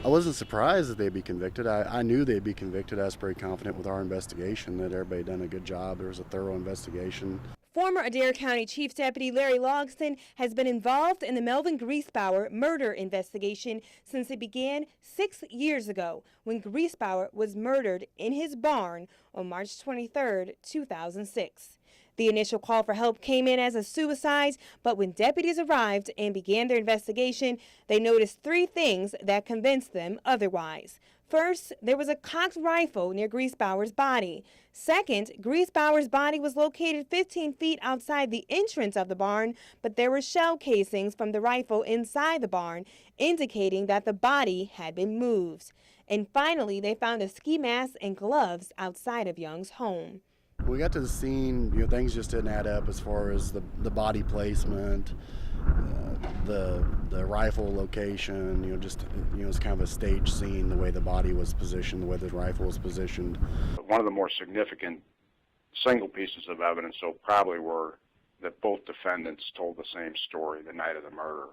I wasn't surprised that they'd be convicted. I knew they'd be convicted. I was pretty confident with our investigation that everybody done a good job. There was a thorough investigation. Former Adair County Chief Deputy Larry Logston has been involved in the Melvin Griesbauer murder investigation since it began 6 years ago when Griesbauer was murdered in his barn on March 23, 2006. The initial call for help came in as a suicide, but when deputies arrived and began their investigation, they noticed 3 things that convinced them otherwise. First, there was a cocked rifle near Griesbauer's body. Second, Griesbauer's body was located 15 feet outside the entrance of the barn, but there were shell casings from the rifle inside the barn, indicating that the body had been moved. And finally, they found a ski mask and gloves outside of Young's home. When we got to the scene, things just didn't add up as far as the body placement, the rifle location. It's kind of a stage scene, the way the body was positioned, the way the rifle was positioned. One of the more significant single pieces of evidence, probably were that both defendants told the same story the night of the murder,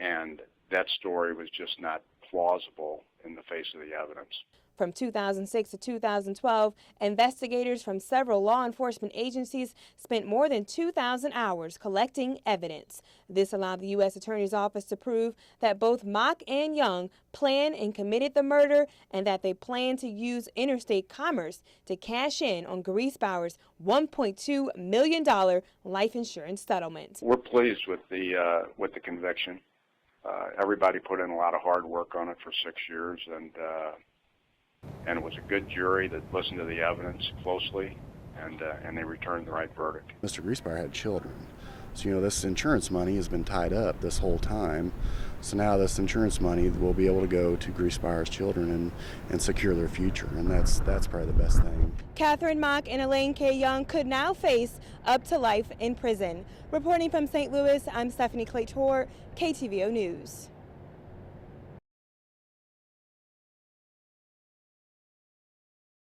and that story was just not plausible in the face of the evidence. From 2006 to 2012, investigators from several law enforcement agencies spent more than 2,000 hours collecting evidence. This allowed the U.S. Attorney's Office to prove that both Mock and Young planned and committed the murder and that they planned to use interstate commerce to cash in on Griesbauer's $1.2 million life insurance settlement. We're pleased with the conviction. Everybody put in a lot of hard work on it for 6 years, and it was a good jury that listened to the evidence closely, and they returned the right verdict. Mr. Griesbauer had children. So, this insurance money has been tied up this whole time. So now this insurance money will be able to go to Griesbauer's children and secure their future, and that's probably the best thing. Katherine Mock and Elain K. Young could now face up to life in prison. Reporting from St. Louis, I'm Stephanie Claytor, KTVO News.